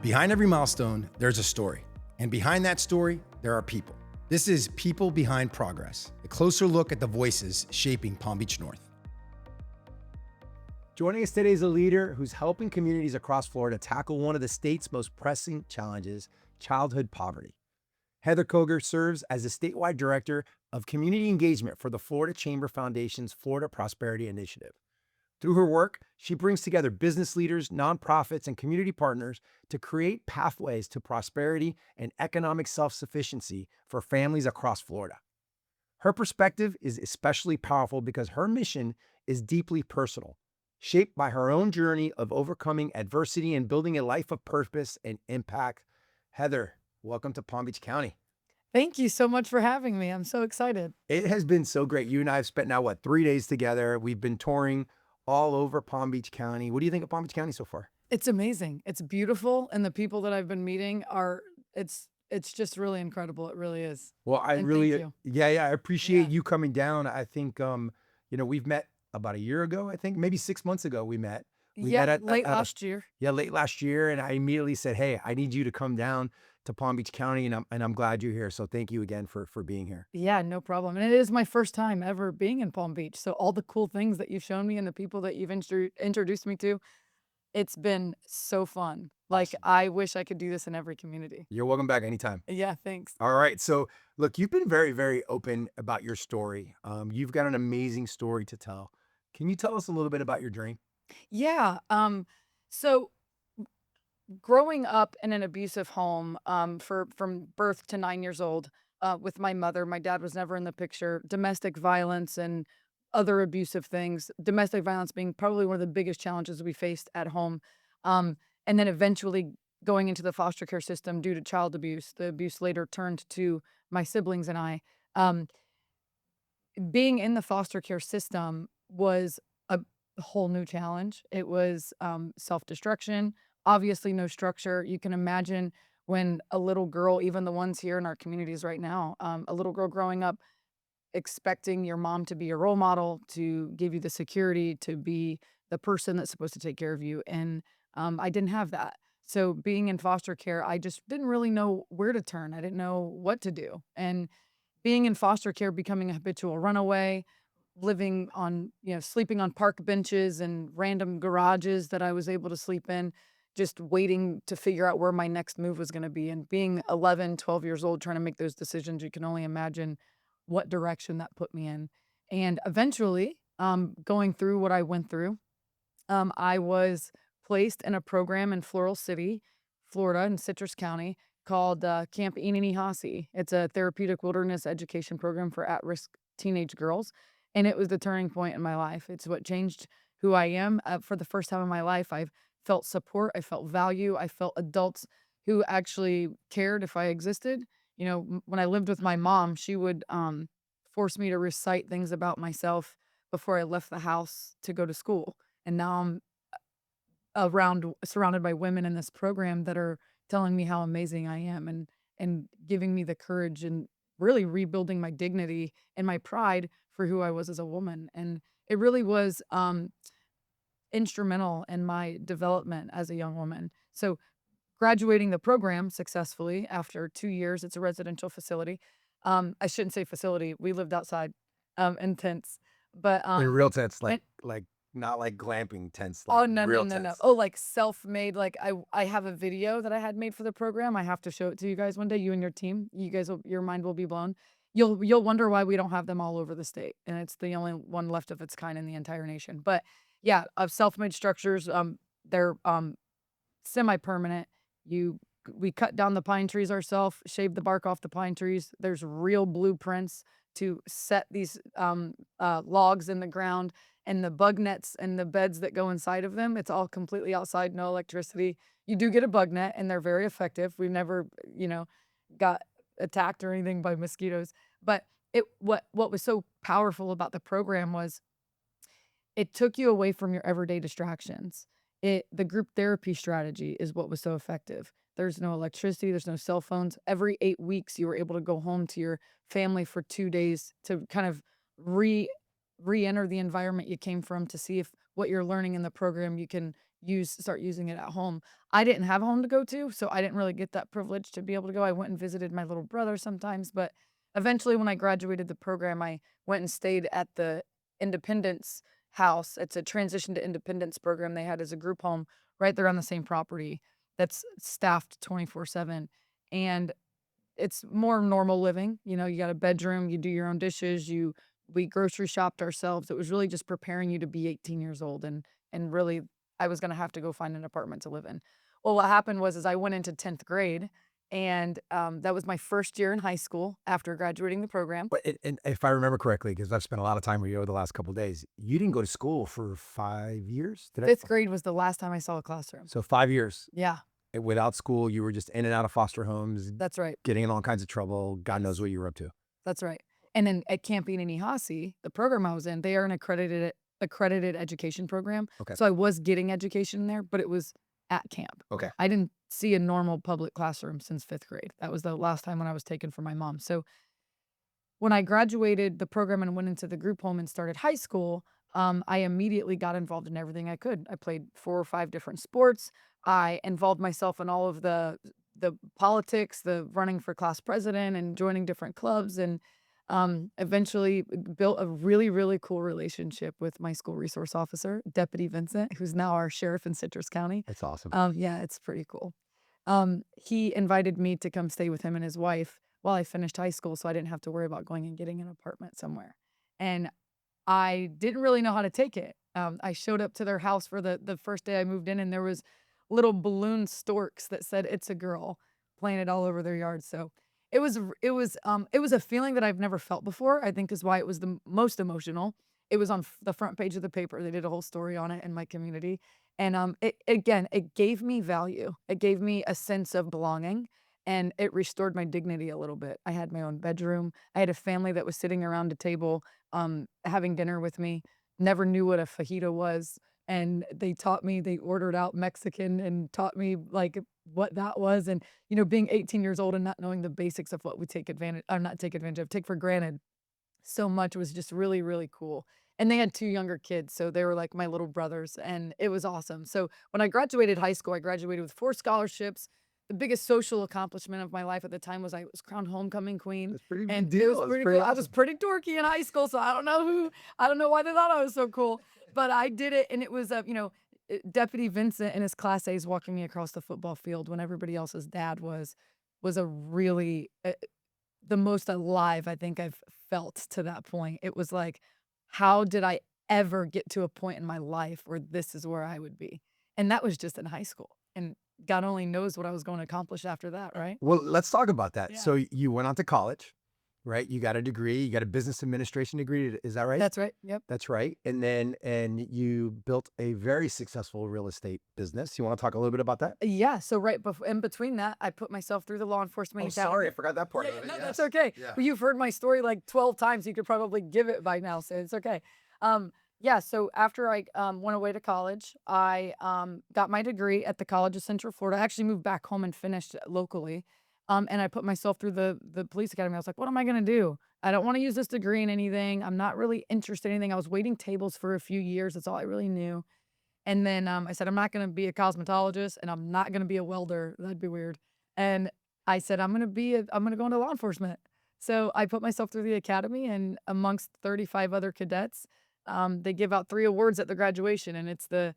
Behind every milestone, there's a story. And behind that story, there are people. This is People Behind Progress, a closer look at the voices shaping Palm Beach North. Joining us today is a leader who's helping communities across Florida tackle one of the state's most pressing challenges, childhood poverty. Heather Cogar serves as the statewide director of community engagement for the Florida Chamber Foundation's Florida Prosperity Initiative. Through her work, she brings together business leaders, nonprofits, and community partners to create pathways to prosperity and economic self-sufficiency for families across Florida. Her perspective is especially powerful because her mission is deeply personal, shaped by her own journey of overcoming adversity and building a life of purpose and impact. Heather, welcome to Palm Beach County. Thank you so much for having me. I'm so excited. It has been so great. You and I have spent now, 3 days together. We've been touring all over Palm Beach County. What do you think of Palm Beach County so far? It's amazing. It's beautiful. And the people that I've been meeting it's just really incredible. It really is. Well, I And really, thank you. I appreciate Yeah. you coming down. I think, we've met about a year ago, I think, maybe 6 months ago we met. We Yeah, met at, late at a last year. Yeah, late last year, and I immediately said, "Hey, I need you to come down to Palm Beach County," and I'm glad you're here. So thank you again for being here. Yeah, no problem. And it is my first time ever being in Palm Beach. So all the cool things that you've shown me and the people that you've introduced me to, it's been so fun. Like, Awesome. I wish I could do this in every community. You're welcome back anytime. Yeah, thanks. All right. So look, you've been very, very open about your story. You've got an amazing story to tell. Can you tell us a little bit about your journey? Yeah. So growing up in an abusive home, from birth to 9 years old, with my mother, my dad was never in the picture. Domestic violence and other abusive things. Domestic violence being probably one of the biggest challenges we faced at home, and then eventually going into the foster care system due to child abuse. The abuse later turned to my siblings and I. Um, Being in the foster care system was a whole new challenge. It was self-destruction, obviously no structure. You can imagine when a little girl, even the ones here in our communities right now, a little girl growing up expecting your mom to be a role model, to give you the security, to be the person that's supposed to take care of you. And I didn't have that. So being in foster care, I just didn't really know where to turn. I didn't know what to do. And being in foster care, becoming a habitual runaway, living on, sleeping on park benches and random garages that I was able to sleep in, just waiting to figure out where my next move was going to be. And being 11, 12 years old, trying to make those decisions, you can only imagine what direction that put me in. And eventually, going through what I went through, I was placed in a program in Floral City, Florida, in Citrus County, called Camp Inanihasi. It's a therapeutic wilderness education program for at-risk teenage girls, and it was the turning point in my life. It's what changed who I am. For the first time in my life, I've felt support, I felt value, I felt adults who actually cared if I existed. When I lived with my mom, she would force me to recite things about myself before I left the house to go to school. And now I'm surrounded by women in this program that are telling me how amazing I am and giving me the courage and really rebuilding my dignity and my pride for who I was as a woman. And it really was instrumental in my development as a young woman. So graduating the program successfully after 2 years, it's a residential facility. I shouldn't say facility. We lived outside in tents, but In real tents, and like not like glamping tents, like oh, no, no, real no, no. tents. Oh, like self-made. Like I have a video that I had made for the program. I have to show it to you guys one day, you and your team. Your mind will be blown. You'll wonder why we don't have them all over the state. And it's the only one left of its kind in the entire nation. But yeah, of self-made structures, they're semi-permanent. We cut down the pine trees ourselves, shave the bark off the pine trees. There's real blueprints to set these logs in the ground, and the bug nets and the beds that go inside of them. It's all completely outside, no electricity. You do get a bug net, and they're very effective. We've never, got attacked or anything by mosquitoes. But what was so powerful about the program was it took you away from your everyday distractions. The group therapy strategy is what was so effective. There's no electricity, there's no cell phones. Every 8 weeks, you were able to go home to your family for 2 days to kind of re-enter the environment you came from, to see if what you're learning in the program you can start using it at home. I didn't have a home to go to, so I didn't really get that privilege to be able to go. I went and visited my little brother sometimes, but eventually when I graduated the program, I went and stayed at the Independence House. It's a transition to independence program they had as a group home right there on the same property that's staffed 24/7. And it's more normal living. You got a bedroom, you do your own dishes, we grocery shopped ourselves. It was really just preparing you to be 18 years old, and really I was gonna have to go find an apartment to live in. Well, what happened was is I went into 10th grade, and, that was my first year in high school after graduating the program. But and if I remember correctly, because I've spent a lot of time with you over the last couple of days, you didn't go to school for 5 years? Did I 5th grade was the last time I saw a classroom. So 5 years Yeah, without school, you were just in and out of foster homes, that's right. getting in all kinds of trouble. God knows Yes. what you were up to. That's right. And then at Camp Enanihasi, the program I was in, they are an accredited education program. Okay. So I was getting education there, but it was at camp. Okay. I didn't see a normal public classroom since 5th grade. That was the last time when I was taken from my mom. So when I graduated the program and went into the group home and started high school, I immediately got involved in everything I could. I played 4 or 5 different sports. I involved myself in all of the politics, the running for class president and joining different clubs, and eventually built a really, really cool relationship with my school resource officer, Deputy Vincent, who's now our sheriff in Citrus County. That's awesome. Yeah, it's pretty cool. He invited me to come stay with him and his wife while I finished high school, so I didn't have to worry about going and getting an apartment somewhere. And I didn't really know how to take it. I showed up to their house for the first day I moved in, and there was little balloon storks that said "It's a girl" planted all over their yard. So it was a feeling that I've never felt before. I think is why it was the most emotional. It was on the front page of the paper. They did a whole story on it in my community, and it gave me value. It gave me a sense of belonging, and it restored my dignity a little bit. I had my own bedroom. I had a family that was sitting around a table, having dinner with me. Never knew what a fajita was, and they ordered out Mexican and taught me, like, what that was, and, being 18 years old and not knowing the basics of what we take advantage or not take advantage of, take for granted so much was just really, really cool. And they had 2 younger kids, so they were like my little brothers, and it was awesome. So when I graduated high school, I graduated with 4 scholarships. The biggest social accomplishment of my life at the time was I was crowned homecoming queen, That's a pretty big and it was deal. That's pretty pretty cool. I was awesome. pretty dorky in high school, so I don't know why they thought I was so cool, but I did it, and it was, Deputy Vincent and his Class A's walking me across the football field when everybody else's dad was a really, the most alive I think I've felt to that point. It was like, how did I ever get to a point in my life where this is where I would be? And that was just in high school. And God only knows what I was going to accomplish after that, right? Well, let's talk about that. Yeah. So you went on to college, right? You got a degree, you got a business administration degree. Is that right? That's right. Yep. That's right. And you built a very successful real estate business. You want to talk a little bit about that? Yeah. So in between that, I put myself through the law enforcement Oh, academy. sorry, I forgot that part Yeah, of it. no, Yes. that's okay. Yeah. Well, you've heard my story like 12 times. You could probably give it by now, so it's okay. Yeah, so after I went away to college, I got my degree at the College of Central Florida. I actually moved back home and finished locally. And I put myself through the police academy. I was like, what am I gonna do? I don't want to use this degree in anything. I'm not really interested in anything. I was waiting tables for a few years. That's all I really knew. And then, I said, "I'm not gonna be a cosmetologist, and I'm not gonna be a welder, that'd be weird." And I said, I'm gonna go into law enforcement." So, I put myself through the academy, and amongst 35 other cadets, they give out 3 awards at the graduation, and it's the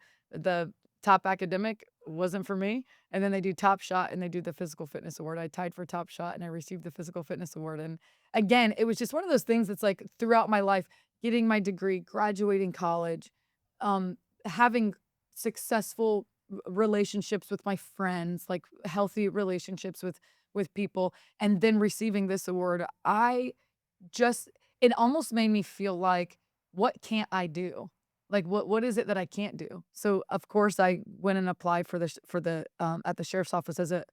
top academic wasn't for me, and then they do top shot, and they do the physical fitness award. I tied for top shot, and I received the physical fitness award, and again, it was just one of those things that's, like, throughout my life, getting my degree, graduating college, um, having successful relationships with my friends, like healthy relationships with people, and then receiving this award, just it almost made me feel like, what can't I do? Like, what is it that I can't do? So, of course, I went and applied at the sheriff's office as a,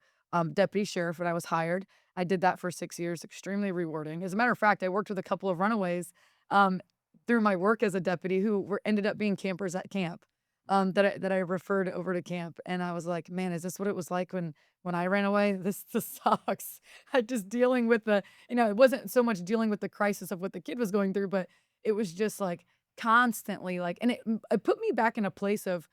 deputy sheriff, and I was hired. I did that for 6 years, extremely rewarding. As a matter of fact, I worked with a couple of runaways, um, through my work as a deputy who ended up being campers at camp, that I referred over to camp, and I was like, "Man, is this what it was like when I ran away? This sucks." I just dealing with it wasn't so much dealing with the crisis of what the kid was going through, but it was just, like, constantly, like, and it put me back in a place of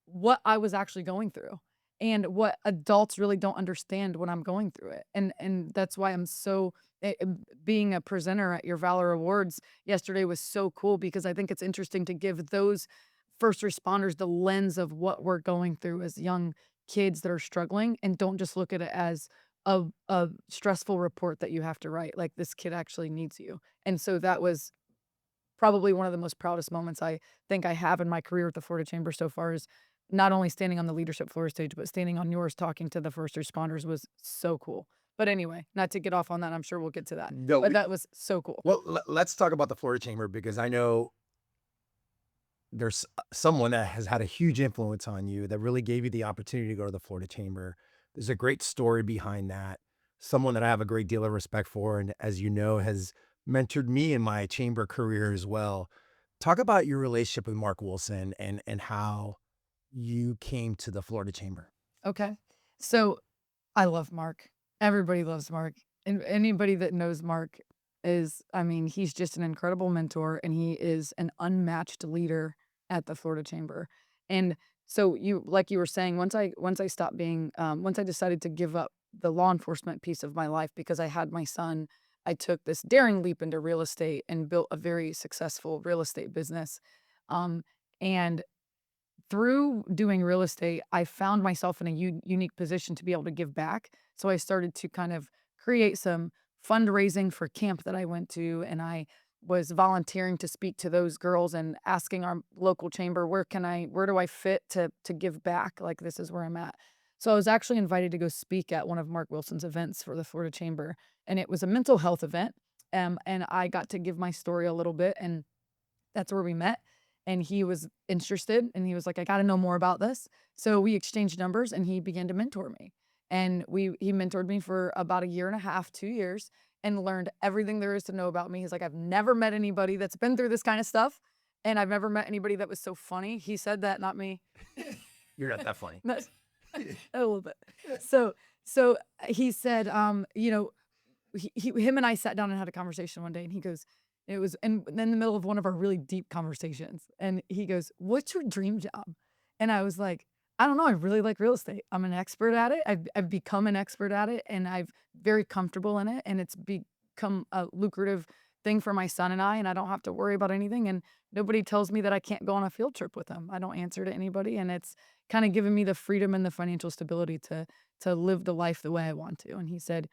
what I was actually going through and what adults really don't understand when I'm going through it. And that's why I'm so being a presenter at your Valor Awards yesterday was so cool because I think it's interesting to give those first responders the lens of what we're going through as young kids that are struggling and don't just look at it as a stressful report that you have to write. Like this kid actually needs you. And so that was probably one of the most proudest moments I think I have in my career at the Florida Chamber so far is not only standing on the leadership floor stage, but standing on yours talking to the first responders was so cool. But anyway, not to get off on that, I'm sure we'll get to that. No, But that was so cool. well, let's talk about the Florida Chamber because I know there's someone that has had a huge influence on you that really gave you the opportunity to go to the Florida Chamber. There's a great story behind that. Someone that I have a great deal of respect for, and as you know, has mentored me in my chamber career as well. Talk about your relationship with Mark Wilson and how you came to the Florida Chamber. Okay. So I love Mark. Everybody loves Mark. And anybody that knows Mark is, I mean, he's just an incredible mentor and he is an unmatched leader at the Florida Chamber. And so you like you were saying, once I stopped being once I decided to give up the law enforcement piece of my life because I had my son, I took this daring leap into real estate and built a very successful real estate business. Um, and through doing real estate, I found myself in a unique position to be able to give back. So I started to kind of create some fundraising for camp that I went to, and I was volunteering to speak to those girls and asking our local chamber, where do I fit to give back? Like this is where I'm at. So I was actually invited to go speak at one of Mark Wilson's events for the Florida Chamber, and it was a mental health event. And I got to give my story a little bit, and that's where we met, and he was interested, and he was like, "I gotta know more about this." So we exchanged numbers, and he began to mentor me, and he mentored me for about a year and a half, 2 years, and learned everything there is to know about me. He's like, "I've never met anybody that's been through this kinda stuff, and I've never met anybody that was so funny." He said that, not me. You're not that funny. Not a little bit. So he said, him and I sat down and had a conversation one day, and he goes, it was in the middle of one of our really deep conversations, and he goes, "What's your dream job?" And I was like, "I don't know. I really like real estate. I'm an expert at it. I've become an expert at it, and I've very comfortable in it, and it's become a lucrative thing for my son and I don't have to worry about anything. And nobody tells me that I can't go on a field trip with him. I don't answer to anybody, and it's kind of given me the freedom and the financial stability to live the life the way I want to." And he said,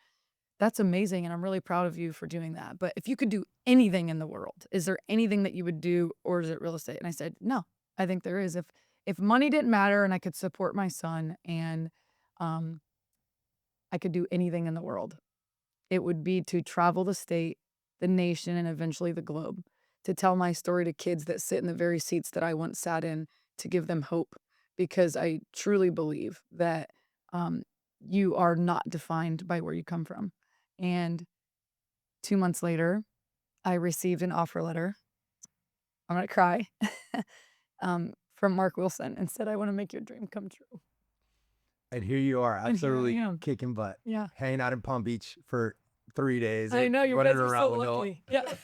"That's amazing, and I'm really proud of you for doing that. But if you could do anything in the world, is there anything that you would do, or is it real estate?" And I said, "No, I think there is. If money didn't matter and I could support my son and um, I could do anything in the world, it would be to travel the state, the nation, and eventually the globe, to tell my story to kids that sit in the very seats that I once sat in, to give them hope, because I truly believe that um, you are not defined by where you come from." And 2 months later, I received an offer letter. I'm gonna cry. From Mark Wilson and said, "I wanna make your dream come true." And here you are, And here I absolutely am. kicking butt, Yeah. hanging out in Palm Beach for 3 days, I know, you running guys are so around with Noel. lucky. Yeah.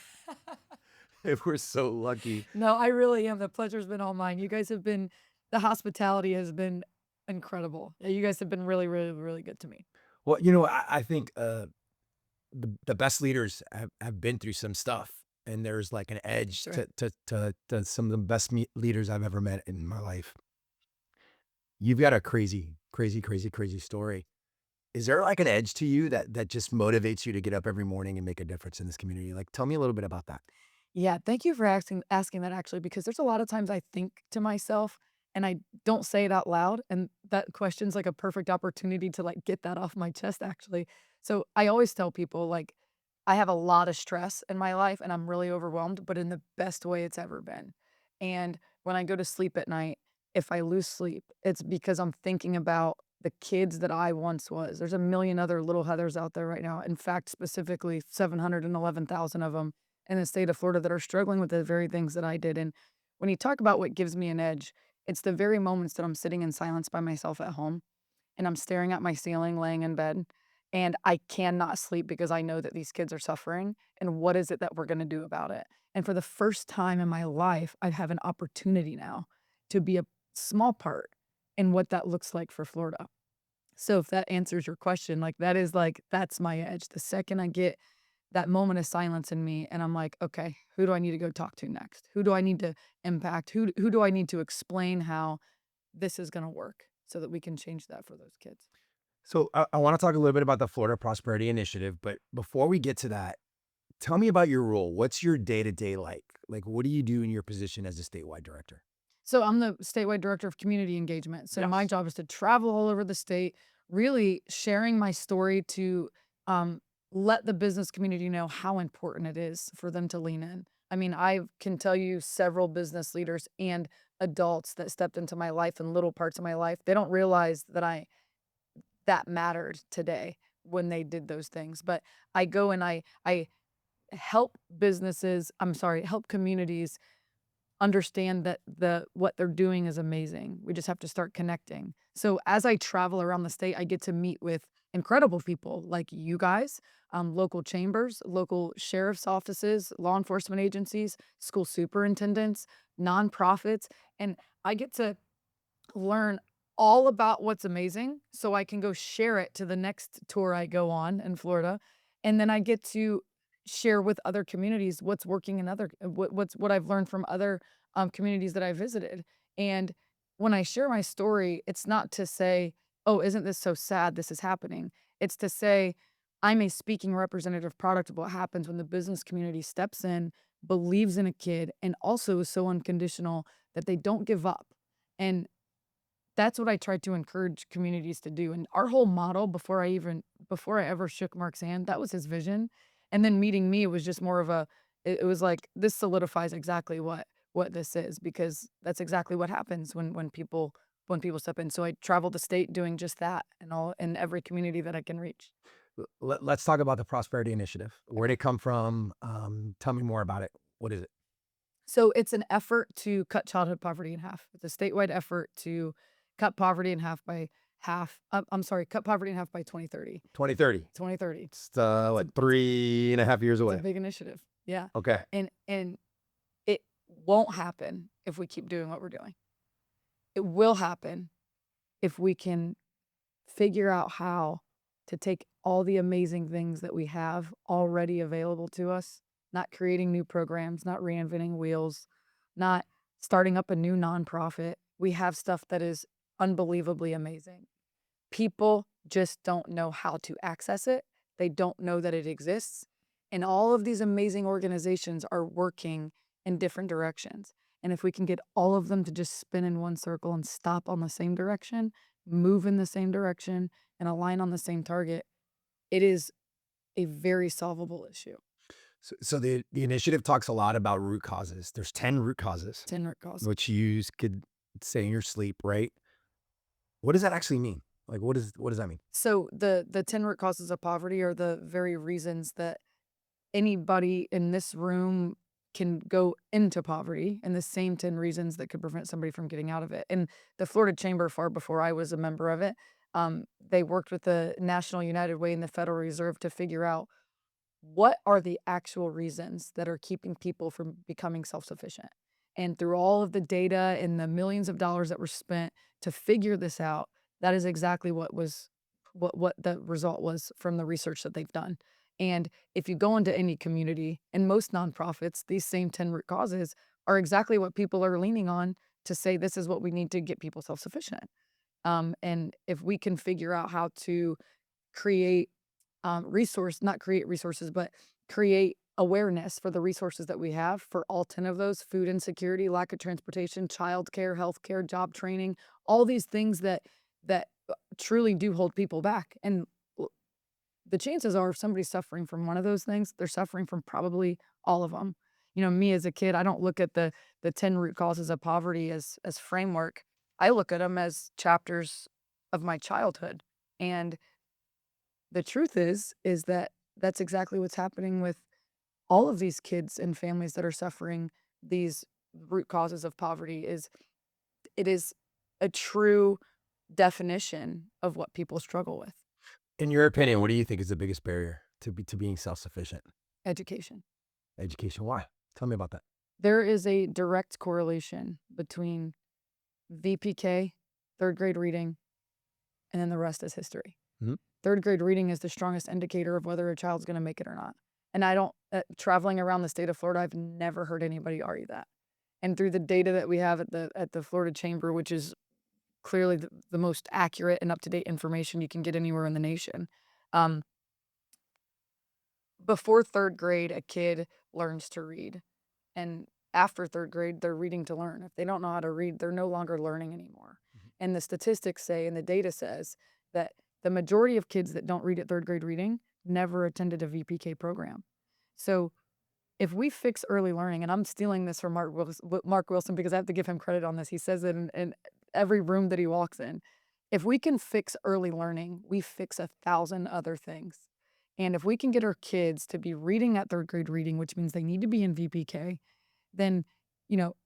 If we're so lucky. No, I really am. The pleasure's been all mine. The hospitality has been incredible. Yeah, you guys have been really, really, really good to me. Well, I think, the best leaders have been through some stuff, and there's, like, an edge That's right. to some of the best leaders I've ever met in my life. You've got a crazy, crazy, crazy, crazy story. Is there, like, an edge to you that just motivates you to get up every morning and make a difference in this community? Like, tell me a little bit about that. Yeah, thank you for asking that actually, because there's a lot of times I think to myself and I don't say it out loud, and that question's like a perfect opportunity to like get that off my chest actually. So I always tell people like I have a lot of stress in my life and I'm really overwhelmed, but in the best way it's ever been. And when I go to sleep at night, if I lose sleep, it's because I'm thinking about the kids that I once was. There's a million other little Heathers out there right now. In fact, specifically 711,000 of them in the state of Florida that are struggling with the very things that I did. And when you talk about what gives me an edge, it's the very moments that I'm sitting in silence by myself at home and I'm staring at my ceiling laying in bed and I cannot sleep because I know that these kids are suffering and what is it that we're going to do about it? And for the first time in my life, I have an opportunity now to be a small part. and what that looks like for Florida. So if that answers your question, that's my edge. The second I get that moment of silence in me and I'm like, okay, who do I need to go talk to next? Who do I need to impact? Who do I need to explain how this is going to work so that we can change that for those kids? So I want to talk a little bit about the Florida Prosperity Initiative, but before we get to that, tell me about your role. What's your day to day like? Like, what do you do in your position as a statewide director? So I'm the statewide director of community engagement. So my Yes. job is to travel all over the state, really sharing my story to um, let the business community know how important it is for them to lean in. I mean, I can tell you several business leaders and adults that stepped into my life and little parts of my life. They don't realize that mattered today when they did those things. But I go and I help help communities understand that what they're doing is amazing. We just have to start connecting. So as I travel around the state, I get to meet with incredible people like you guys, local chambers, local sheriff's offices, law enforcement agencies, school superintendents, nonprofits, and I get to learn all about what's amazing so I can go share it to the next tour I go on in Florida. And then I get to share with other communities what's working in what I've learned from other communities that I visited. And when I share my story, it's not to say, oh, isn't this so sad this is happening? It's to say, I'm a speaking representative product of what happens when the business community steps in, believes in a kid, and also is so unconditional that they don't give up. And that's what I tried to encourage communities to do, and our whole model before I ever shook Mark's hand, that was his vision, and then meeting me was just more of it was like, this solidifies exactly what this is, because that's exactly what happens when people step in, so I travel the state doing just that in every community that I can reach. Let's talk about the Prosperity Initiative. Where'd it come from? Tell me more about it. What is it? So it's an effort to cut childhood poverty in half. It's a statewide effort to cut poverty in half by cut poverty in half by 2030. 2030. 2030. It's It's a what, 3.5 years it's a away? big initiative. Yeah. Okay. And it won't happen if we keep doing what we're doing. It will happen if we can figure out how to take all the amazing things that we have already available to us, not creating new programs, not reinventing wheels, not starting up a new nonprofit. We have stuff that is unbelievably amazing. People just don't know how to access it. They don't know that it exists. And all of these amazing organizations are working in different directions. And if we can get all of them to just spin in one circle and stop on the same direction, move in the same direction, and align on the same target, it is a very solvable issue. So the initiative talks a lot about root causes. There's 10 root causes, 10 root cause. which you could say in your sleep, right? What does that actually mean? Like, what does that mean? So the 10 root causes of poverty are the very reasons that anybody in this room can go into poverty, and the same 10 reasons that could prevent somebody from getting out of it. And the Florida Chamber, far before I was a member of it, they worked with the National United Way and the Federal Reserve to figure out what are the actual reasons that are keeping people from becoming self-sufficient. And through all of the data and the millions of dollars that were spent to figure this out, that is exactly what the result was from the research that they've done. And if you go into any community and most nonprofits, these same 10 root causes are exactly what people are leaning on to say this is what we need to get people self-sufficient. And if we can figure out how to create not create resources, but create awareness for the resources that we have for all 10 of those: food insecurity, lack of transportation, childcare, healthcare, job training, all these things that truly do hold people back. And the chances are if somebody's suffering from one of those things, they're suffering from probably all of them. You know, me as a kid, I don't look at the 10 root causes of poverty as framework. I look at them as chapters of my childhood. And the truth is that that's exactly what's happening with all of these kids and families that are suffering these root causes of poverty. It is a true definition of what people struggle with. In your opinion, what do you think is the biggest barrier to being self-sufficient? Education. Education. Why? Tell me about that. There is a direct correlation between VPK third grade reading, and then the rest is history. Mhm. Third grade reading is the strongest indicator of whether a child's going to make it or not. And I don't, traveling around the state of Florida, I've never heard anybody argue that. And through the data that we have at the Florida Chamber, which is clearly the most accurate and up to date information you can get anywhere in the nation, um, before third grade, a kid learns to read. And after third grade, they're reading to learn. If they don't know how to read, they're no longer learning anymore. Mhm. And the statistics say, and the data says, that the majority of kids that don't read at third grade reading never attended a VPK program. So if we fix early learning, and I'm stealing this from Mark Wilson because I have to give him credit on this. He says it in every room that he walks in. If we can fix early learning, we fix 1,000 other things. And if we can get our kids to be reading at third grade reading, which means they need to be in VPK, then, you know,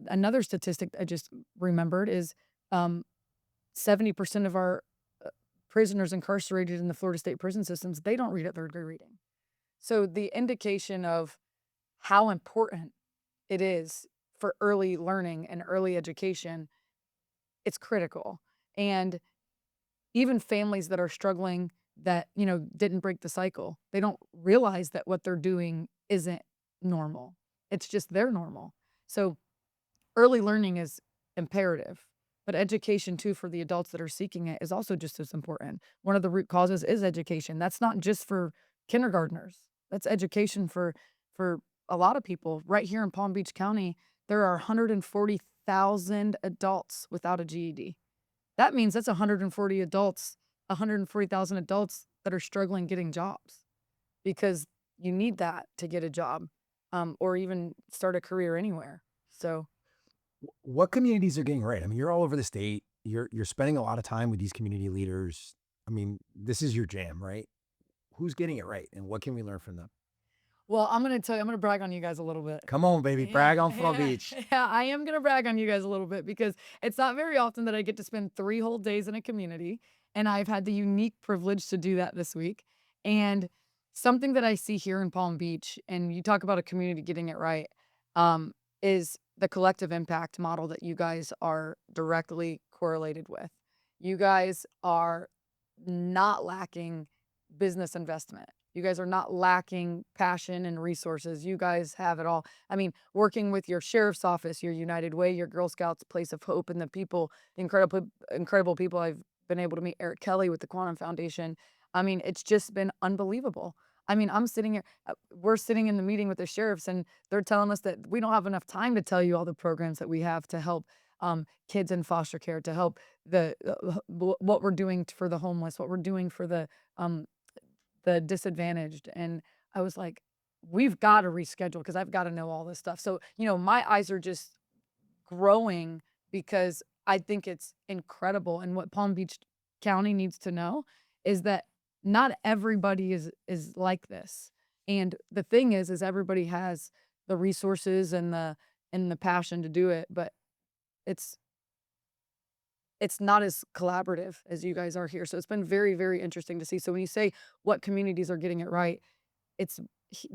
another statistic I just remembered is 70% of our prisoners incarcerated in the Florida state prison systems, they don't read at third grade reading. So the indication of how important it is for early learning and early education, it's critical. And even families that are struggling that, didn't break the cycle, they don't realize that what they're doing isn't normal. It's just their normal. So early learning is imperative, but education too for the adults that are seeking it is also just as important. One of the root causes is education. That's not just for kindergartners. That's education for a lot of people. Right here in Palm Beach County, there are 140,000 adults without a GED. That means that's 140,000 adults that are struggling getting jobs because you need that to get a job, or even start a career anywhere. So, What communities are getting right? I mean, you're all over the state. You're spending a lot of time with these community leaders. I mean, this is your jam, right? Who's getting it right, and what can we learn from them? well, I'm gonna tell you, I'm gonna brag on you guys a little bit. Come on, baby, Yeah, brag on Fall yeah, Beach. yeah. I am gonna brag on you guys a little bit because it's not very often that I get to spend 3 whole days in a community, and I've had the unique privilege to do that this week. And something that I see here in Palm Beach, and you talk about a community getting it right, is the collective impact model that you guys are directly correlated with. You guys are not lacking business investment. You guys are not lacking passion and resources. You guys have it all. I mean, working with your sheriff's office, your United Way, your Girl Scouts Place of Hope, and the incredible people I've been able to meet. Eric Kelly with the Quantum Foundation. I mean, it's just been unbelievable. I mean, I'm sitting here, we're sitting in the meeting with the sheriffs, and they're telling us that we don't have enough time to tell you all the programs that we have to help kids in foster care, to help what we're doing for the homeless, what we're doing for the disadvantaged. And I was like, we've got to reschedule because I've got to know all this stuff. So, my eyes are just growing because I think it's incredible. And what Palm Beach County needs to know is that not everybody is like this. And the thing is everybody has the resources and the passion to do it, but it's it's not as collaborative as you guys are here. So it's been very, very interesting to see. So when you say what communities are getting it right, it's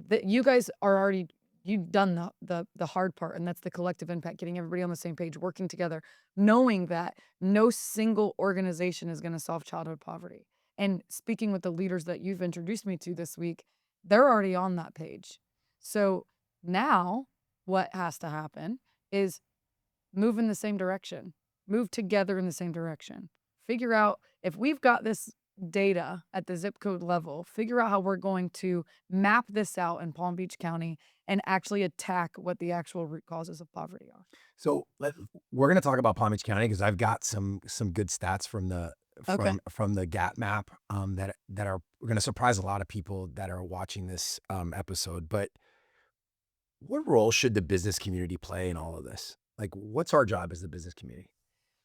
that you guys are already, you've done the hard part, and that's the collective impact, getting everybody on the same page, working together, knowing that no single organization is going to solve childhood poverty. And speaking with the leaders that you've introduced me to this week, they're already on that page. So now what has to happen is move in the same direction, move together in the same direction. Figure out if we've got this data at the zip code level, figure out how we're going to map this out in Palm Beach County and actually attack what the actual root causes of poverty are. So we're going to talk about Palm Beach County because I've got some good stats from Okay. the Gap map that are going to surprise a lot of people that are watching this episode. But what role should the business community play in all of this? Like, what's our job as the business community?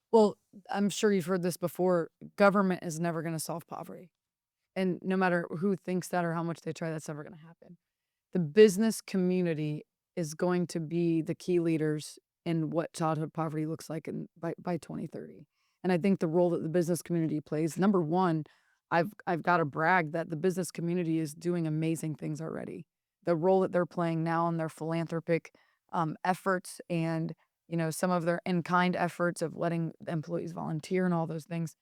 Well, I'm sure you've heard this before. Government is never going to solve poverty. And no matter who thinks that or how much they try, that's never going to happen. The business community is going to be the key leaders in what childhood poverty looks like by 2030. And I think the role that the business community plays, number one, I've got to brag that the business community is doing amazing things already. The role that they're playing now in their philanthropic efforts and some of their in-kind efforts of letting the employees volunteer and all those things.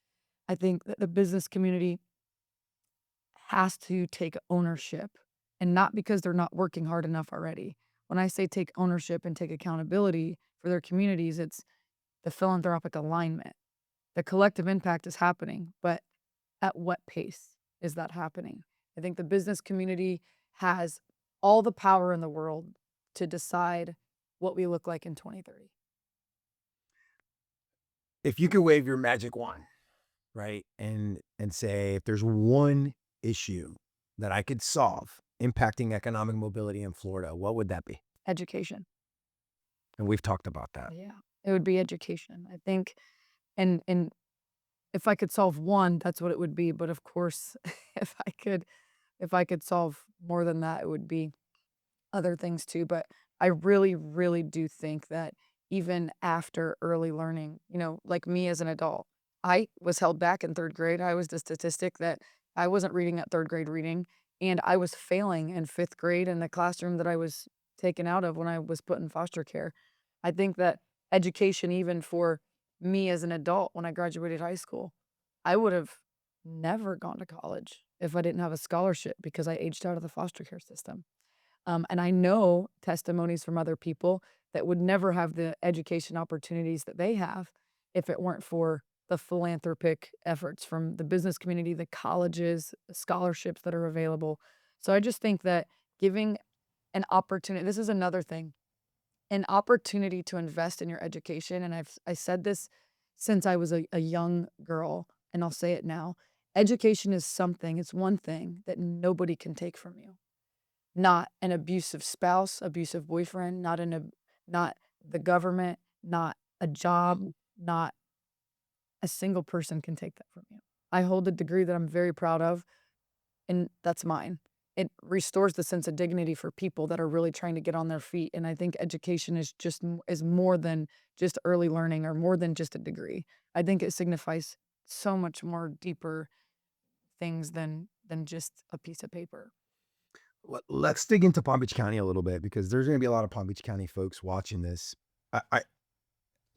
I think that the business community has to take ownership, and not because they're not working hard enough already. When I say take ownership and take accountability for their communities, it's the philanthropic alignment. The collective impact is happening, but at what pace is that happening? I think the business community has all the power in the world to decide what we look like in 2030. If you could wave your magic wand, right, and say if there's one issue that I could solve impacting economic mobility in Florida, what would that be? Education. And we've talked about that. Yeah. It would be education. I think and if I could solve one, that's what it would be, but of course, if I could solve more than that, it would be other things too, but I really, really do think that even after early learning, like me as an adult, I was held back in 3rd grade. I was the statistic that I wasn't reading at 3rd grade reading, and I was failing in 5th grade in the classroom that I was taken out of when I was put in foster care. I think that education, even for me as an adult when I graduated high school, I would have never gone to college if I didn't have a scholarship because I aged out of the foster care system. And I know testimonies from other people that would never have the education opportunities that they have if it weren't for the philanthropic efforts from the business community, the colleges, the scholarships that are available. So I just think that giving an opportunity, this is another thing, an opportunity to invest in your education. And I said this since I was a young girl, and I'll say it now. Education is something, it's one thing that nobody can take from you. Not an abusive spouse, abusive boyfriend, not the government, not a job, not a single person can take that from you. I hold a degree that I'm very proud of, and that's mine. It restores the sense of dignity for people that are really trying to get on their feet, and I think education is more than just early learning or more than just a degree. I think it signifies so much more deeper things than just a piece of paper. Let's dig into Palm Beach County a little bit because there's going to be a lot of Palm Beach County folks watching this. I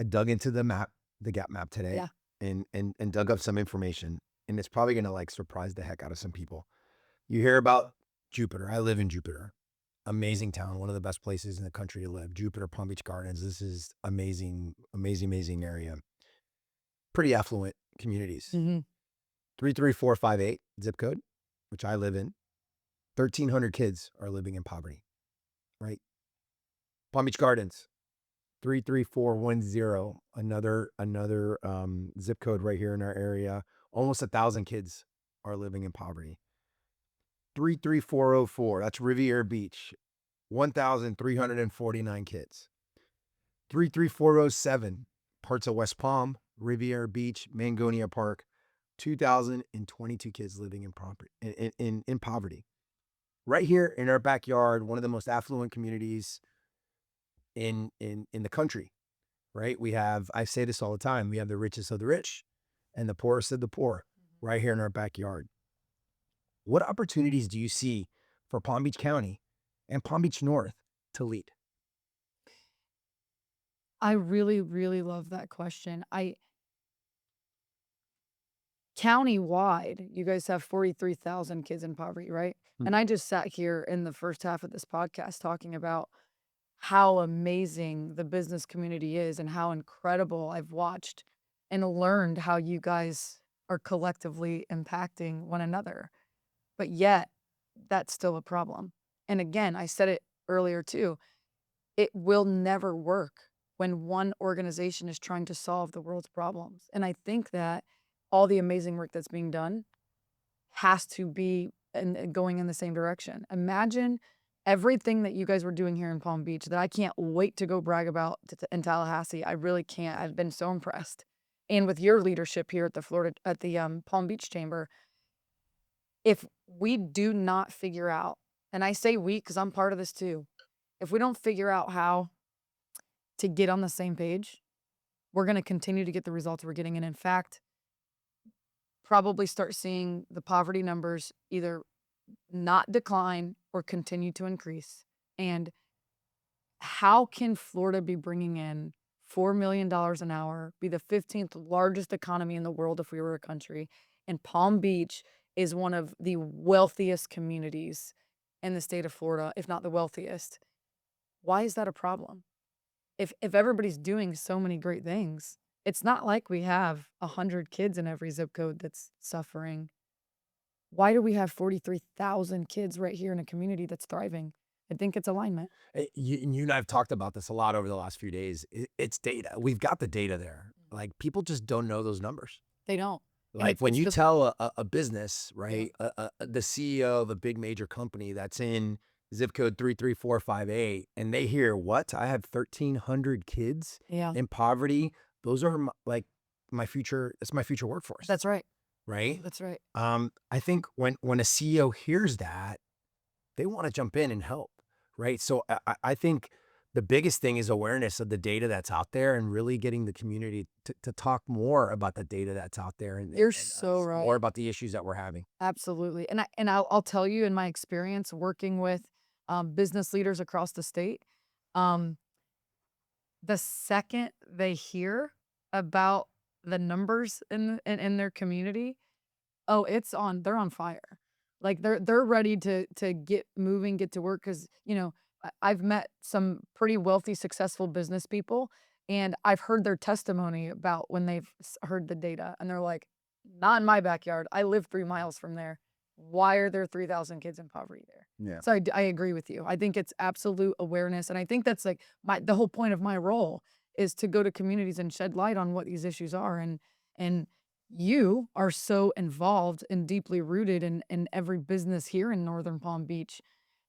dug into the gap map today, Yeah. and dug up some information, and it's probably going to like surprise the heck out of some people. You hear about Jupiter. I live in Jupiter. Amazing town, one of the best places in the country to live. Jupiter, Palm Beach Gardens. This is amazing, amazing, amazing area. Pretty affluent communities. Mhm. 33458 zip code, which I live in. 1,300 kids are living in poverty, right? Palm Beach Gardens, 33410, another zip code right here in our area. Almost 1,000 kids are living in poverty. 33404, that's Riviera Beach, 1,349 kids. 33407, parts of West Palm, Riviera Beach, Mangonia Park, 2,022 kids living in poverty. Right here in our backyard, one of the most affluent communities in the country, right? I say this all the time, we have the richest of the rich and the poorest of the poor right here in our backyard. What opportunities do you see for Palm Beach County and Palm Beach North to lead? I really, really love that question. Countywide, you guys have 43,000 kids in poverty, right? Mm. And I just sat here in the first half of this podcast talking about how amazing the business community is and how incredible I've watched and learned how you guys are collectively impacting one another. But yet, that's still a problem. And again, I said it earlier too, it will never work when one organization is trying to solve the world's problems. And I think that all the amazing work that's being done has to be going in the same direction. Imagine everything that you guys were doing here in Palm Beach that I can't wait to go brag about in Tallahassee. I really can't. I've been so impressed. And with your leadership here at the Palm Beach Chamber, if we do not figure out, and I say we because I'm part of this too, if we don't figure out how to get on the same page, we're going to continue to get the results we're getting. And in fact, probably start seeing the poverty numbers either not decline or continue to increase. And how can Florida be bringing in $4 million an hour, be the 15th largest economy in the world if we were a country. And Palm Beach is one of the wealthiest communities in the state of Florida, if not the wealthiest. Why is that a problem? If everybody's doing so many great things, it's not like we have 100 kids in every zip code that's suffering. Why do we have 43,000 kids right here in a community that's thriving? I think it's alignment. You and I have talked about this a lot over the last few days. It's data. We've got the data there. Like, people just don't know those numbers. They don't. And Like, when it's you just tell a business, yeah, right, the CEO of a big major company that's in zip code 33458, and they hear, "What? I have 1,300 kids yeah, in poverty." Those are like my future. It's my future workforce, that's right. right? That's right. I think when a CEO hears that, they want to jump in and help, right? So I think the biggest thing is awareness of the data that's out there, and really getting the community to talk more about the data that's out there, You're and so more right. about the issues that we're having. Absolutely. And I'll tell you in my experience working with business leaders across the state, um, the second they hear about the numbers in their community, oh, it's on they're on fire. Like, they're ready to get moving, get to work. Because I've met some pretty wealthy, successful business people, and I've heard their testimony about when they've heard the data, and they're like, "Not in my backyard. I live 3 miles from there. Why are there 3,000 kids in poverty there?" Yeah. So I agree with you. I think it's absolute awareness, and I think that's, like, the whole point of my role is to go to communities and shed light on what these issues are, and you are so involved and deeply rooted in every business here in Northern Palm Beach.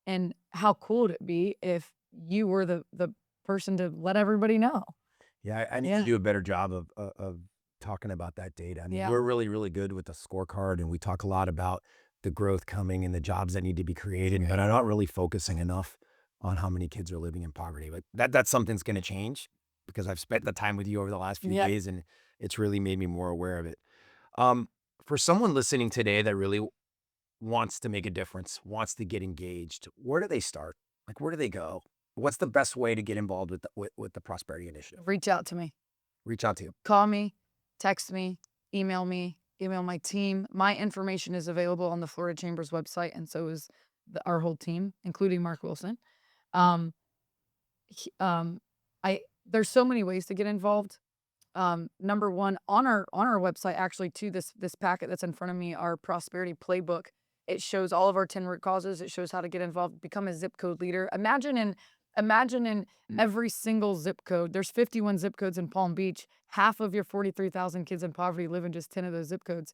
And how cool would it be if you were the person to let everybody know? Yeah, I need to Yeah. do a better job of talking about that data. I mean, Yeah. we're really, really good with the scorecard, and we talk a lot about the growth coming and the jobs that need to be created, but I'm not really focusing enough on how many kids are living in poverty. But that's something's going to change, because I've spent the time with you over the last few Yeah. days, and it's really made me more aware of it. Um, for someone listening today that really wants to make a difference, wants to get engaged, where do they start? Like, where do they go? What's the best way to get involved with the Prosperity Initiative? Reach out to me. Reach out to you. Call me, text me, email my team. My information is available on the Florida Chamber's website, and so is our whole team, including Mark Wilson. Um, he- um, there's so many ways to get involved. Number one, on our website, actually, to this packet that's in front of me, our prosperity playbook. It shows all of our 10 root causes. It shows how to get involved, become a zip code leader. Imagine in every single zip code. There's 51 zip codes in Palm Beach. Half of your 43,000 kids in poverty live in just 10 of those zip codes.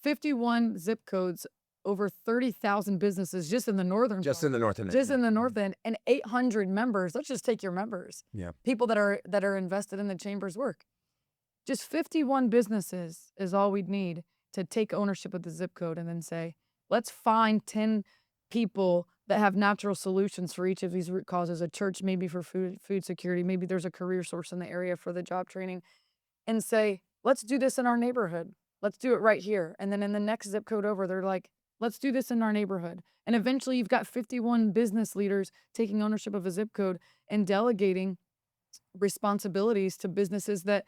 51 zip codes, over 30,000 businesses just in the northern Just part, in the north end. just in the north end, and 800 members. Let's just take your members. Yeah. People that are invested in the chamber's work. Just 51 businesses is all we'd need to take ownership of the zip code and then say, let's find 10 people that have natural solutions for each of these root causes. A church, maybe for food security, maybe there's a career source in the area for the job training, and say, let's do this in our neighborhood. Let's do it right here. And then in the next zip code over, they're like, let's do this in our neighborhood. And eventually you've got 51 business leaders taking ownership of a zip code and delegating responsibilities to businesses that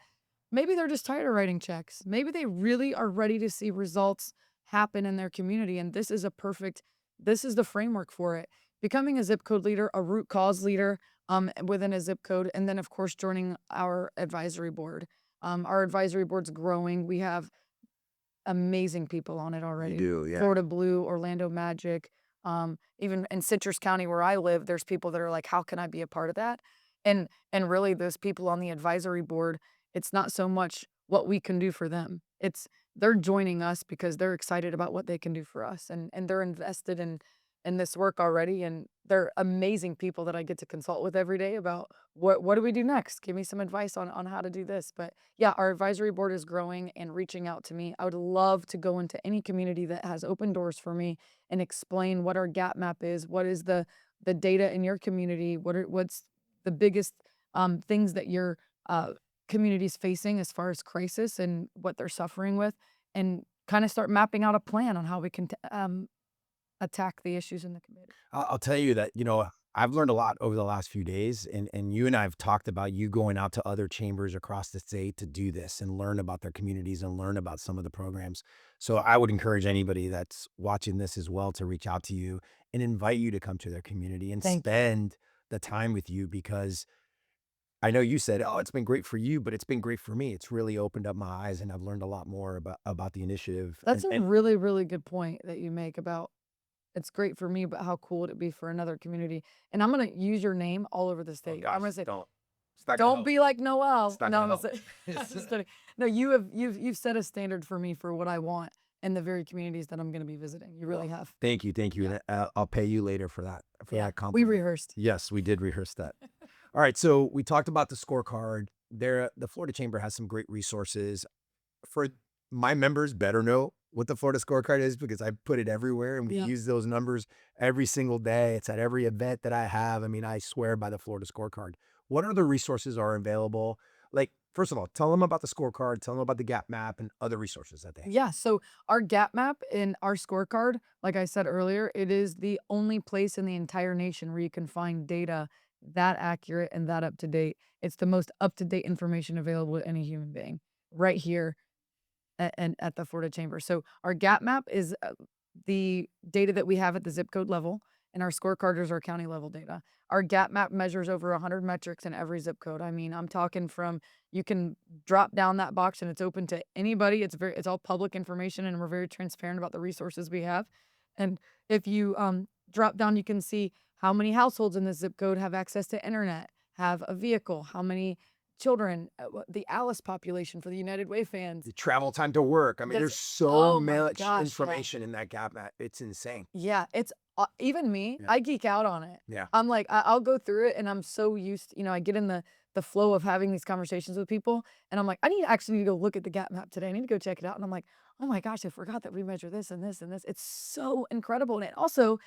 maybe they're just tired of writing checks. Maybe they really are ready to see results happen in their community. And this is the framework for it. Becoming a zip code leader, a root cause leader within a zip code, and then, of course, joining our advisory board. Our advisory board's growing. We have amazing people on it You already. do, yeah. Florida Blue, Orlando Magic, even in Citrus County where I live, there's people that are like, "How can I be a part of that?" And really those people on the advisory board, it's not so much what we can do for them. It's they're joining us because they're excited about what they can do for us, and they're invested in this work already, and they're amazing people that I get to consult with every day about what do we do next? Give me some advice on how to do this. But yeah, our advisory board is growing and reaching out to me. I would love to go into any community that has open doors for me and explain what our gap map is, what is the data in your community, what's the biggest things that your community's facing as far as crisis and what they're suffering with, and kind of start mapping out a plan on how we can attack the issues in the community. I'll tell you that, I've learned a lot over the last few days, and you and I have talked about you going out to other chambers across the state to do this and learn about their communities and learn about some of the programs. So I would encourage anybody that's watching this as well to reach out to you and invite you to come to their community and Thank you. spend the time with you because I know you said, "Oh, it's been great for you," but it's been great for me. It's really opened up my eyes, and I've learned a lot more about the initiative. That's And a and really, really good point that you make about it's great for me, but how cool would it be for another community? And I'm gonna use your name all over the oh state. I'm gosh, gonna say, don't. It's not gonna "Don't help. be like It's Noel." not No, gonna I'm gonna help. say I'm It's- just kidding. No, you've set a standard for me for what I want in the very communities that I'm gonna be visiting. You really Well, have. thank you, Yeah. and I'll pay you later for Yeah. that We compliment. rehearsed. Yes, we did rehearse that. All right, so we talked about the scorecard. There, the Florida Chamber has some great resources for my members. Better know what the Florida scorecard is because I put it everywhere, and we Yeah. use those numbers every single day. It's at every event that I have. I mean, I swear by the Florida scorecard. What other resources are available? Like, first of all, tell them about the scorecard. Tell them about the gap map and other resources that they have. Yeah, so our gap map in our scorecard, like I said earlier, it is the only place in the entire nation where you can find data that accurate and that up to date. It's the most up to date information available to any human being right here and at the Florida Chamber. So our gap map is the data that we have at the zip code level, and our scorecard is our county level data. Our gap map measures over 100 metrics in every zip code. I mean, I'm talking from you can drop down that box and it's open to anybody. It's all public information, and we're very transparent about the resources we have. And if you drop down, you can see how many households in this zip code have access to internet, have a vehicle, how many children, the Alice population for the United Way fans. The travel time to work. I mean, That's there's so oh my much gosh, yeah. information in that gap map. It's insane. Yeah, it's even me, Yeah. I geek out on it. Yeah. I'm like, I'll go through it and I'm so used I get in the flow of having these conversations with people, and I'm like, "I need to go look at the gap map today. I need to go check it out." And I'm like, "Oh my gosh, I forgot that we measure this and this and this." It's so incredible, and it also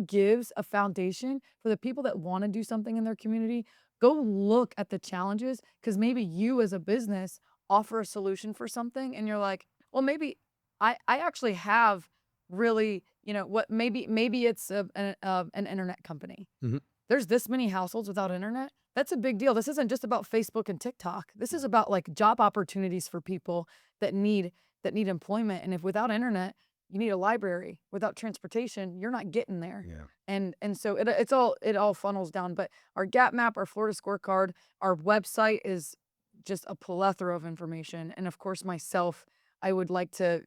gives a foundation for the people that wanna do something in their community. Go look at the challenges because maybe you as a business offer a solution for something and you're like, "Well, maybe I actually have really, what maybe it's an internet company. Mhm. There's this many households without internet. That's a big deal. This isn't just about Facebook and TikTok. This is about like job opportunities for people that need employment. And if without internet, you need a library. Without transportation, you're not getting there. Yeah. And so it all funnels down. But our gap map, our Florida scorecard, our website is just a plethora of information. And of course, myself, I would like to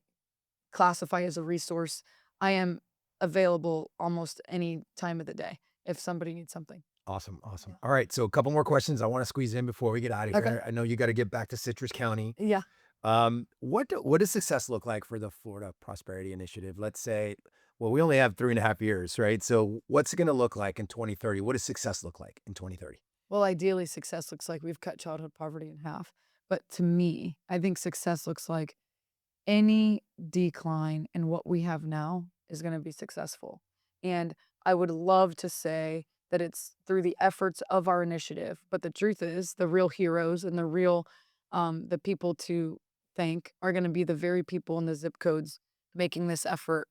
classify as a resource. I am available almost any time of the day if somebody needs something. Awesome. Awesome. Yeah. All right. So a couple more questions I want to squeeze in before we get out of Okay. here. I know you got to get back to Citrus County. Yeah. What does success look like for the Florida Prosperity Initiative? Let's say, well, we only have 3.5 years, right? So what's it going to look like in 2030? What does success look like in 2030? Well, ideally, success looks like we've cut childhood poverty in half. But to me, I think success looks like any decline in what we have now is going to be successful. And I would love to say that it's through the efforts of our initiative. But the truth is, the real heroes and the people to thank are going to be the very people in the zip codes making this effort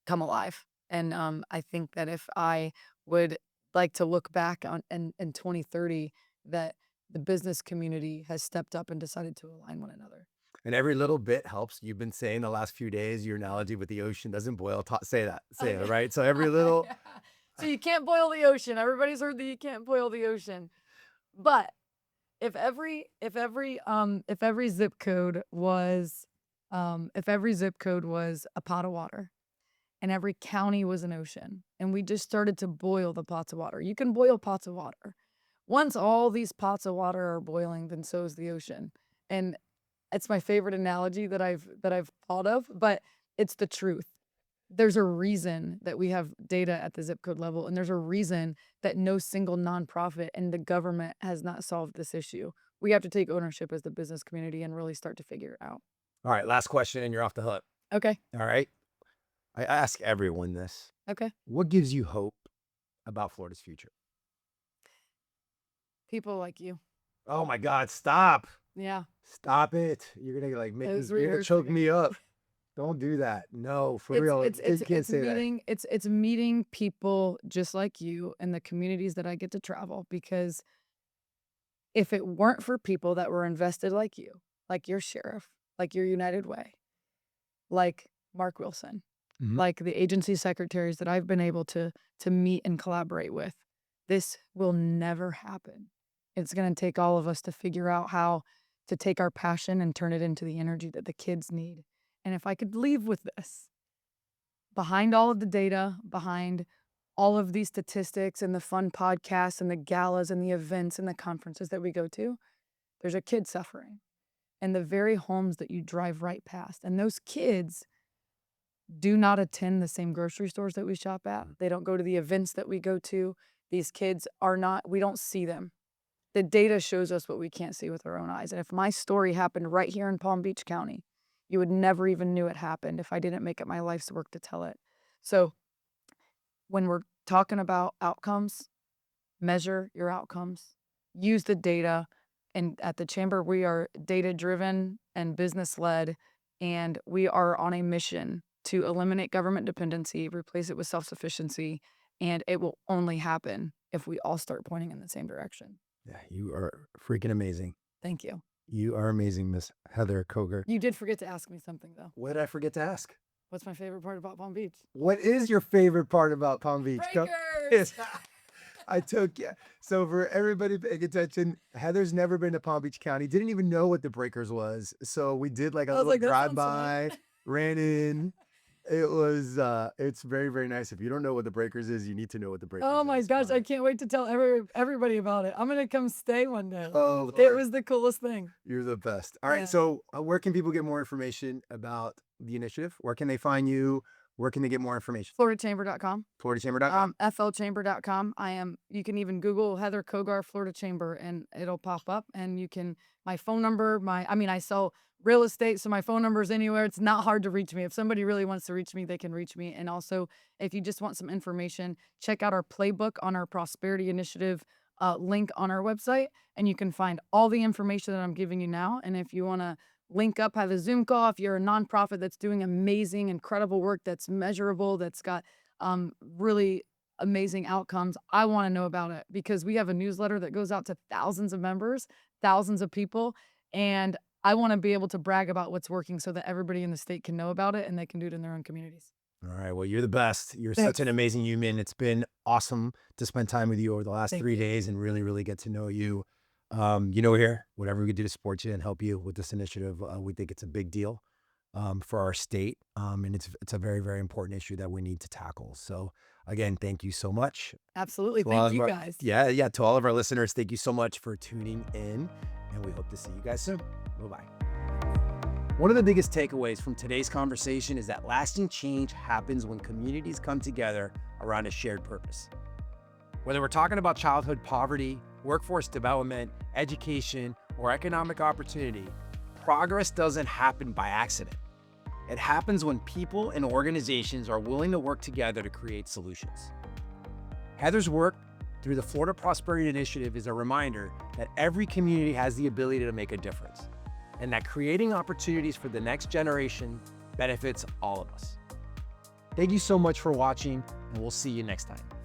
come alive. And I think that if I would like to look back on in 2030, that the business community has stepped up and decided to align one another. And every little bit helps. You've been saying the last few days, your analogy with the ocean doesn't boil. Say that. Oh, Say it, yeah. right? So every little, Yeah. So you can't boil the ocean. Everybody's heard that you can't boil the ocean. But if every zip code was a pot of water and every county was an ocean and we just started to boil the pots of water. You can boil pots of water. Once all these pots of water are boiling, then so is the ocean. And it's my favorite analogy that I've thought of, but it's the truth. There's a reason that we have data at the zip code level, and there's a reason that no single nonprofit and the government has not solved this issue. We have to take ownership as the business community and really start to figure it out. all right, last question and you're off the hook. Okay. All right. I ask everyone this. Okay. What gives you hope about Florida's future? People like you. Oh my God, stop. Yeah. Stop it. You're gonna It was you're gonna rehearsed choke again. me up. Don't do that. No, for real. Kids can't It's say that. meeting it's meeting people just like you in the communities that I get to travel, because if it weren't for people that were invested like you, like your sheriff, like your United Way, like Mark Wilson, Mhm. like the agency secretaries that I've been able to meet and collaborate with, this will never happen. It's gonna take all of us to figure out how to take our passion and turn it into the energy that the kids need. And if I could leave with this, behind all of the data, behind all of these statistics and the fun podcasts and the galas and the events and the conferences that we go to, there's a kid suffering in the very homes that you drive right past. And those kids do not attend the same grocery stores that we shop at. They don't go to the events that we go to. These kids are not, we don't see them. The data shows us what we can't see with our own eyes. And if my story happened right here in Palm Beach County, you would never even knew it happened if I didn't make it my life's work to tell it. So when we're talking about outcomes, measure your outcomes, use the data. And at the chamber, we are data driven and business led, and we are on a mission to eliminate government dependency, replace it with self sufficiency. And it will only happen if we all start pointing in the same direction. Yeah, you are freaking amazing. Thank you. You are amazing, Miss Heather Cogar. You did forget to ask me something, though. What did I forget to ask? What's my favorite part about Palm Beach? What is your favorite part about Palm Beach? Breakers! I took, yeah. So for everybody paying attention, Heather's never been to Palm Beach County, didn't even know what the Breakers was. So we did like a I was little like, that drive sounds by, fun. ran in. It was, it's very, very nice. If you don't know what the Breakers is, you need to know what the Breakers Oh is. my It's gosh, fun. I can't wait to tell everybody about it. I'm gonna come stay one day. Oh, It Lord. was the coolest thing. You're the best. All right. Yeah. So where can people get more information about the initiative? Where can they find you? Where can they get more information? FloridaChamber.com. FloridaChamber.com. FLChamber.com. You can even Google Heather Cogar Florida Chamber and it'll pop up. And you can, my phone number, I sell real estate, so my phone number is anywhere. It's not hard to reach me. If somebody really wants to reach me, they can reach me. And also, if you just want some information, check out our playbook on our Prosperity Initiative link on our website, and you can find all the information that I'm giving you now. And if you want to link up, have a Zoom call, if you're a nonprofit that's doing amazing, incredible work that's measurable, that's got really amazing outcomes, I want to know about it, because we have a newsletter that goes out to thousands of members, thousands of people, and I want to be able to brag about what's working so that everybody in the state can know about it and they can do it in their own communities. All right. Well, you're the best. You're such Thanks. an amazing human. It's been awesome to spend time with you over the last Thank 3 you. days and really, really get to know you. We're here, whatever we can do to support you and help you with this initiative. We think it's a big deal for our state. And it's a very, very important issue that we need to tackle. So again, thank you so much. Absolutely. To all Thank of you our- guys. Yeah. To all of our listeners, thank you so much for tuning in. And we hope to see you guys soon. Bye-bye. One of the biggest takeaways from today's conversation is that lasting change happens when communities come together around a shared purpose. Whether we're talking about childhood poverty, workforce development, education, or economic opportunity, progress doesn't happen by accident. It happens when people and organizations are willing to work together to create solutions. Heather's work through the Florida Prosperity Initiative is a reminder that every community has the ability to make a difference, and that creating opportunities for the next generation benefits all of us. Thank you so much for watching, and we'll see you next time.